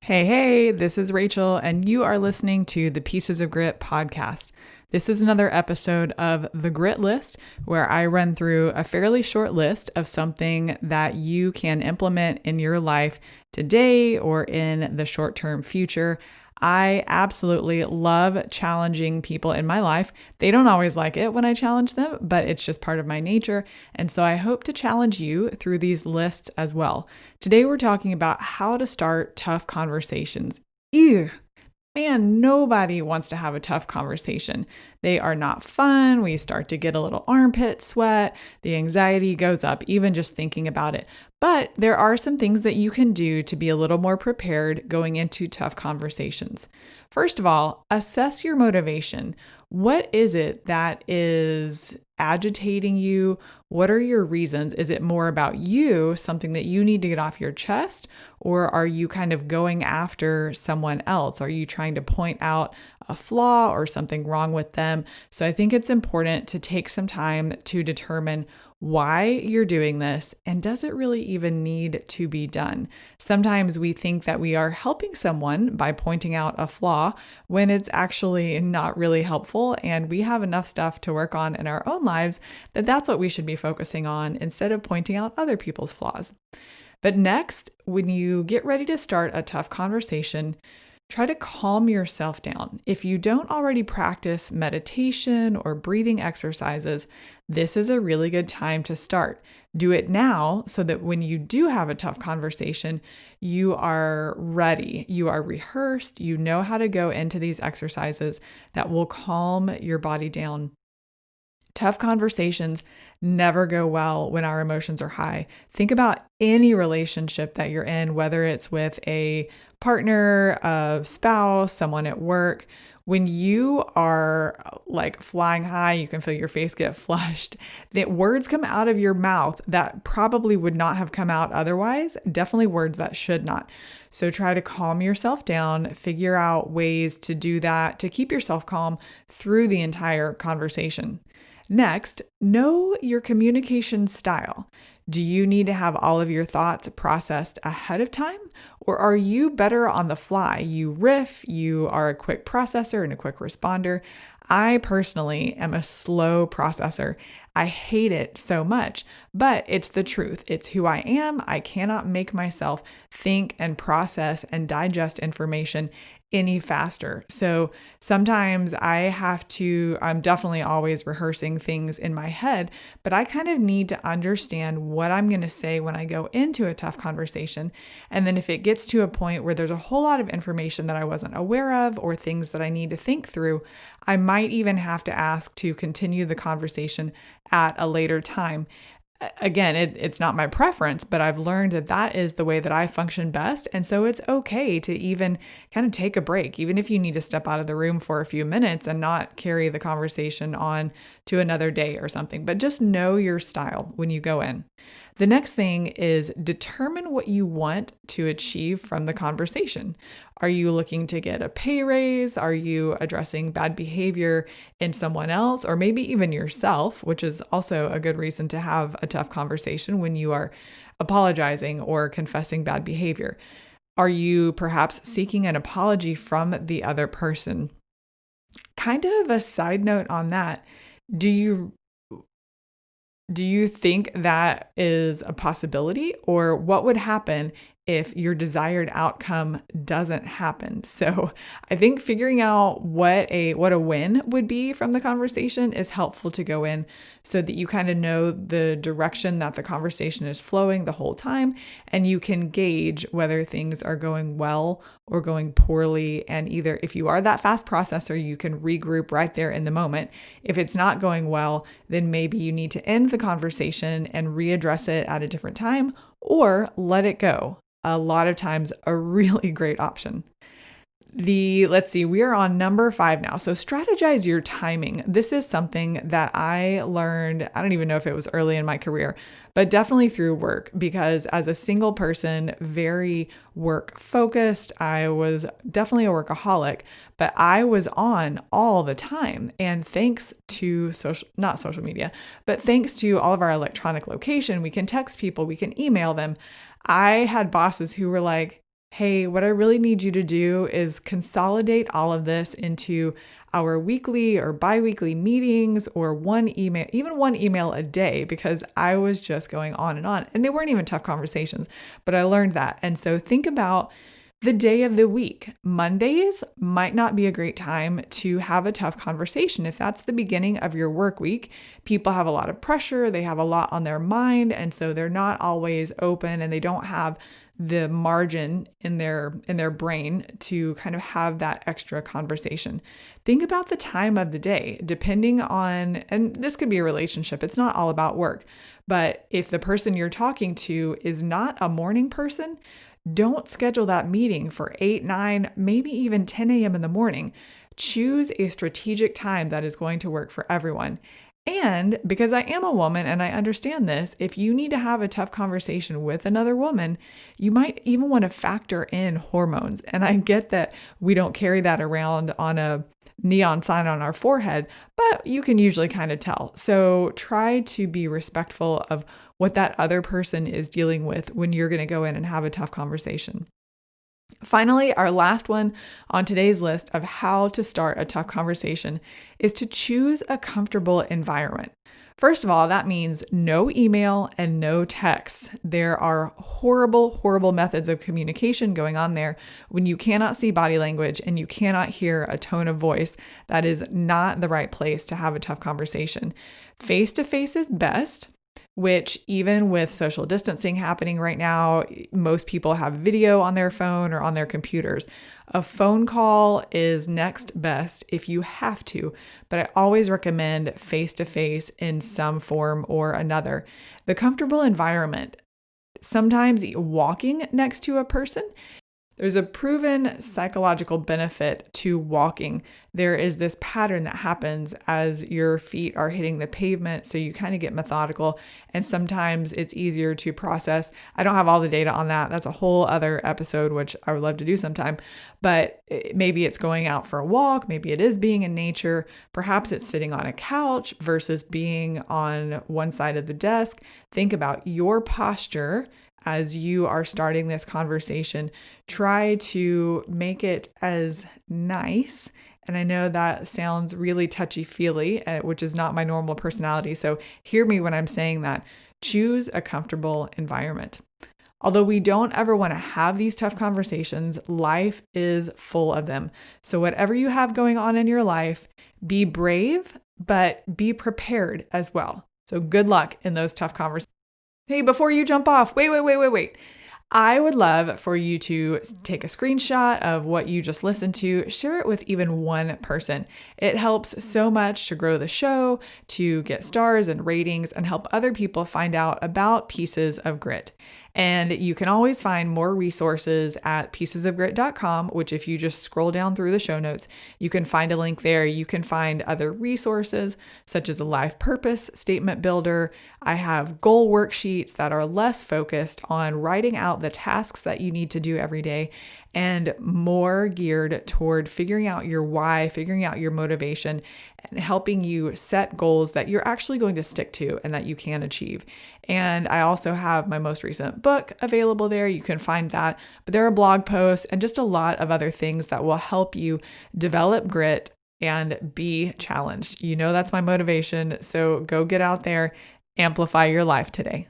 Hey, this is Rachel, and you are listening to the Pieces of Grit podcast. This is another episode of The Grit List, where I run through a fairly short list of something that you can implement in your life today or in the short-term future. I absolutely love challenging people in my life. They don't always like it when I challenge them, but it's just part of my nature. And so I hope to challenge you through these lists as well. Today, we're talking about how to start tough conversations. Ew. Man, nobody wants to have a tough conversation. They are not fun. We start to get a little armpit sweat. The anxiety goes up, even just thinking about it. But there are some things that you can do to be a little more prepared going into tough conversations. First of all, assess your motivation. What is it that is agitating you? What are your reasons? Is it more about you, something that you need to get off your chest? Or are you kind of going after someone else? Are you trying to point out a flaw or something wrong with them? So I think it's important to take some time to determine why you're doing this, and does it really even need to be done? Sometimes we think that we are helping someone by pointing out a flaw when it's actually not really helpful, and we have enough stuff to work on in our own lives that that's what we should be focusing on instead of pointing out other people's flaws. But next, when you get ready to start a tough conversation, try to calm yourself down. If you don't already practice meditation or breathing exercises, this is a really good time to start. Do it now so that when you do have a tough conversation, you are ready, you are rehearsed, you know how to go into these exercises that will calm your body down. Tough conversations never go well when our emotions are high. Think about any relationship that you're in, whether it's with a partner, a spouse, someone at work. When you are like flying high, you can feel your face get flushed. The words come out of your mouth that probably would not have come out otherwise, definitely words that should not. So try to calm yourself down, figure out ways to do that, to keep yourself calm through the entire conversation. Next, know your communication style. Do you need to have all of your thoughts processed ahead of time? Or are you better on the fly? You riff, you are a quick processor and a quick responder. I personally am a slow processor. I hate it so much, but it's the truth. It's who I am. I cannot make myself think and process and digest information any faster. So sometimes I'm definitely always rehearsing things in my head, but I kind of need to understand what I'm going to say when I go into a tough conversation. And then if it gets to a point where there's a whole lot of information that I wasn't aware of or things that I need to think through, I might even have to ask to continue the conversation at a later time. Again, it's not my preference, but I've learned that that is the way that I function best. And so it's okay to even kind of take a break, even if you need to step out of the room for a few minutes and not carry the conversation on to another day or something. But just know your style when you go in. The next thing is determine what you want to achieve from the conversation. Are you looking to get a pay raise? Are you addressing bad behavior in someone else or maybe even yourself, which is also a good reason to have a tough conversation when you are apologizing or confessing bad behavior? Are you perhaps seeking an apology from the other person? Kind of a side note on that. Do you think that is a possibility, or what would happen if your desired outcome doesn't happen? So I think figuring out what a win would be from the conversation is helpful to go in so that you kind of know the direction that the conversation is flowing the whole time, and you can gauge whether things are going well or going poorly. And either if you are that fast processor, you can regroup right there in the moment. If it's not going well, then maybe you need to end the conversation and readdress it at a different time or let it go. A lot of times a really great option. Let's see, we are on number 5 now. So strategize your timing. This is something that I learned, I don't even know if it was early in my career, but definitely through work, because as a single person, very work focused, I was definitely a workaholic, but I was on all the time. And thanks to not social media, but thanks to all of our electronic location, we can text people, we can email them. I had bosses who were like, hey, what I really need you to do is consolidate all of this into our weekly or bi-weekly meetings or one email, even one email a day, because I was just going on. And they weren't even tough conversations, but I learned that. And so think about the day of the week. Mondays might not be a great time to have a tough conversation. If that's the beginning of your work week, people have a lot of pressure, they have a lot on their mind, and so they're not always open and they don't have the margin in their brain to kind of have that extra conversation. Think about the time of the day, depending on, and this could be a relationship, it's not all about work, but if the person you're talking to is not a morning person, don't schedule that meeting for 8, 9, maybe even 10 a.m. in the morning. Choose a strategic time that is going to work for everyone. And because I am a woman and I understand this, if you need to have a tough conversation with another woman, you might even want to factor in hormones. And I get that we don't carry that around on a neon sign on our forehead, but you can usually kind of tell. So try to be respectful of what that other person is dealing with when you're going to go in and have a tough conversation. Finally, our last one on today's list of how to start a tough conversation is to choose a comfortable environment. First of all, that means no email and no text. There are horrible, horrible methods of communication going on there when you cannot see body language and you cannot hear a tone of voice. That is not the right place to have a tough conversation. Face-to-face is best, which even with social distancing happening right now, most people have video on their phone or on their computers. A phone call is next best if you have to, but I always recommend face-to-face in some form or another. The comfortable environment, sometimes walking next to a person. There's a proven psychological benefit to walking. There is this pattern that happens as your feet are hitting the pavement, so you kind of get methodical, and sometimes it's easier to process. I don't have all the data on that. That's a whole other episode, which I would love to do sometime, but maybe it's going out for a walk, maybe it is being in nature, perhaps it's sitting on a couch versus being on one side of the desk. Think about your posture as you are starting this conversation. Try to make it as nice. And I know that sounds really touchy-feely, which is not my normal personality. So hear me when I'm saying that. Choose a comfortable environment. Although we don't ever want to have these tough conversations, life is full of them. So whatever you have going on in your life, be brave, but be prepared as well. So good luck in those tough conversations. Hey, before you jump off, wait. I would love for you to take a screenshot of what you just listened to, share it with even one person. It helps so much to grow the show, to get stars and ratings, and help other people find out about Pieces of Grit. And you can always find more resources at piecesofgrit.com, which if you just scroll down through the show notes, you can find a link there. You can find other resources such as a life purpose statement builder. I have goal worksheets that are less focused on writing out the tasks that you need to do every day and more geared toward figuring out your why, figuring out your motivation, and helping you set goals that you're actually going to stick to and that you can achieve. And I also have my most recent book available there. You can find that. But there are blog posts and just a lot of other things that will help you develop grit and be challenged. You know, that's my motivation. So go get out there, amplify your life today.